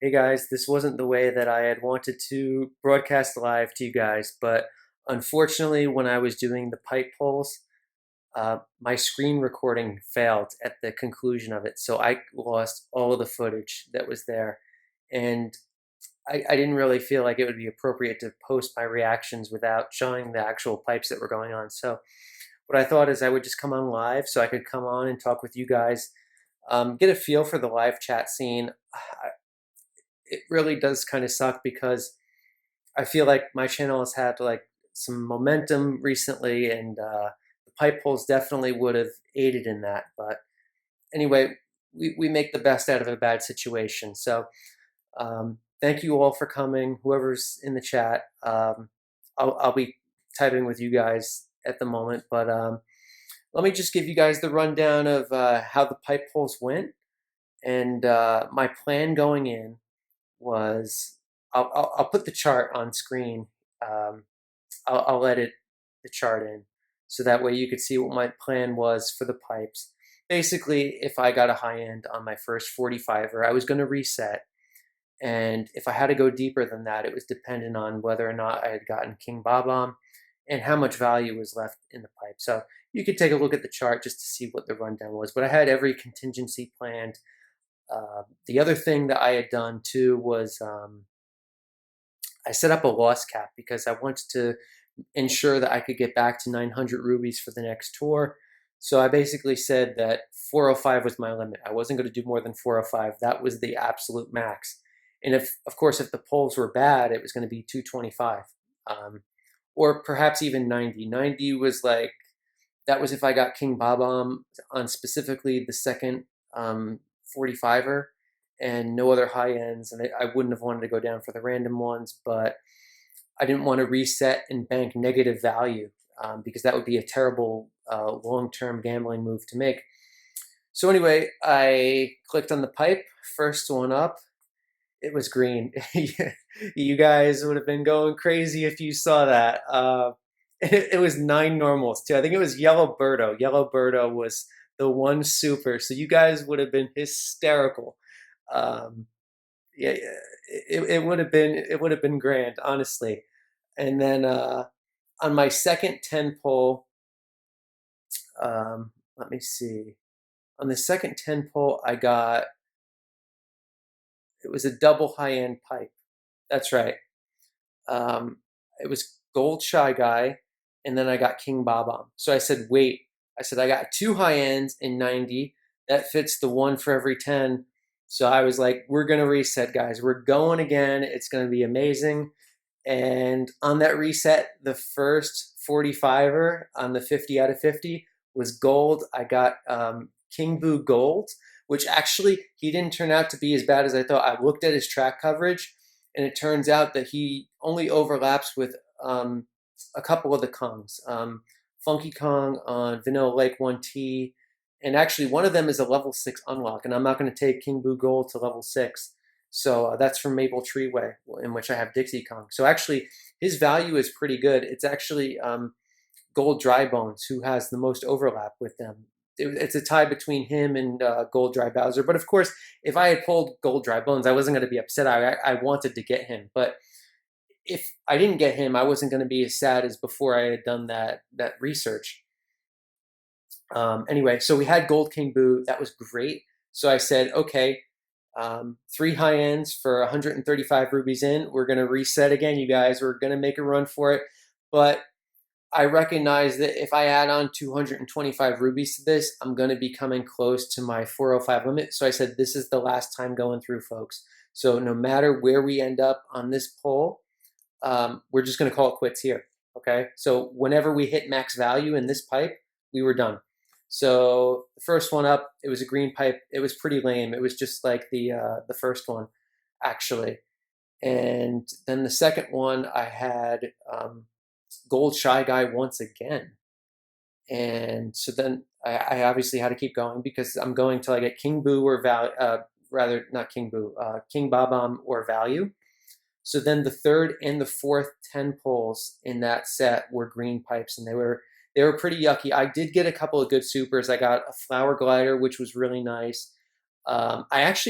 Hey guys, this wasn't the way that I had wanted to broadcast live to you guys, but unfortunately, when I was doing the pipe polls, my screen recording failed at the conclusion of it, so I lost all of the footage that was there. And I didn't really feel like it would be appropriate to post my reactions without showing the actual pipes that were going on. So what I thought is I would just come on live so I could come on and talk with you guys, get a feel for the live chat scene. It really does kind of suck because I feel like my channel has had like some momentum recently, and the pipe polls definitely would have aided in that. But anyway, we make the best out of a bad situation. So thank you all for coming. Whoever's in the chat, I'll be typing with you guys at the moment. But let me just give you guys the rundown of how the pipe polls went, and my plan going in was I'll put the chart on screen. Um, I'll edit the chart in so that way you could see what my plan was for the pipes. Basically, if I got a high end on my first 45er, I was going to reset. And if I had to go deeper than that, it was dependent on whether or not I had gotten King Bob-Omb and how much value was left in the pipe. So you could take a look at the chart just to see what the rundown was. But I had every contingency planned. The other thing that I had done too was I set up a loss cap because I wanted to ensure that I could get back to 900 rubies for the next tour. So I basically said that 405 was my limit. I wasn't going to do more than 405. That was the absolute max. And if, of course, if the polls were bad, it was going to be 225, or perhaps even 90. 90 was like, that was if I got King Bob-Omb on specifically the second 45er and no other high ends. And I wouldn't have wanted to go down for the random ones, but I didn't want to reset and bank negative value because that would be a terrible long-term gambling move to make. So anyway, I clicked on the pipe, first one up. It was green. You guys would have been going crazy if you saw that. It was 9 normals too. I think it was Yellow Birdo. Yellow Birdo was the one super. So you guys would have been hysterical. Yeah, it would have been grand, honestly. And then on my second 10 pole, let me see. On the second 10 pole, it was a double high end pipe. That's right. It was Gold Shy Guy, and then I got King Bob-Omb. So I said, wait. I said, I got 2 high ends in 90. That fits the 1 for every 10. So I was like, we're going to reset, guys. We're going again. It's going to be amazing. And on that reset, the first 45er on the 50 out of 50 was gold. I got King Boo Gold, which actually he didn't turn out to be as bad as I thought. I looked at his track coverage, and it turns out that he only overlaps with a couple of the Kongs. Funky Kong on Vanilla Lake 1T, and actually one of them is a level 6 unlock, and I'm not going to take King Boo Gold to level 6. So that's from Maple Treeway, in which I have Dixie Kong. So actually, his value is pretty good. It's actually Gold Dry Bones who has the most overlap with them. It's a tie between him and Gold Dry Bowser. But of course, if I had pulled Gold Dry Bones, I wasn't going to be upset. I wanted to get him. But if I didn't get him, I wasn't going to be as sad as before I had done that research. Anyway, so we had Gold King Boo. That was great. So I said, okay, 3 high ends for 135 rubies in. We're going to reset again, you guys. We're going to make a run for it. But I recognize that if I add on 225 rubies to this, I'm going to be coming close to my 405 limit. So I said, this is the last time going through, folks. So no matter where we end up on this poll, we're just going to call it quits here. Okay. So whenever we hit max value in this pipe, we were done. So the first one up, it was a green pipe. It was pretty lame. It was just like the first one, actually. And then the second one, I had Gold Shy Guy once again. And so then I obviously had to keep going because I'm going till I get King Boo or rather not King Boo, King Bob-Omb or value. So then the third and the fourth 10 pulls in that set were green pipes, and they were pretty yucky. I did get a couple of good supers. I got a Flower Glider, which was really nice. I actually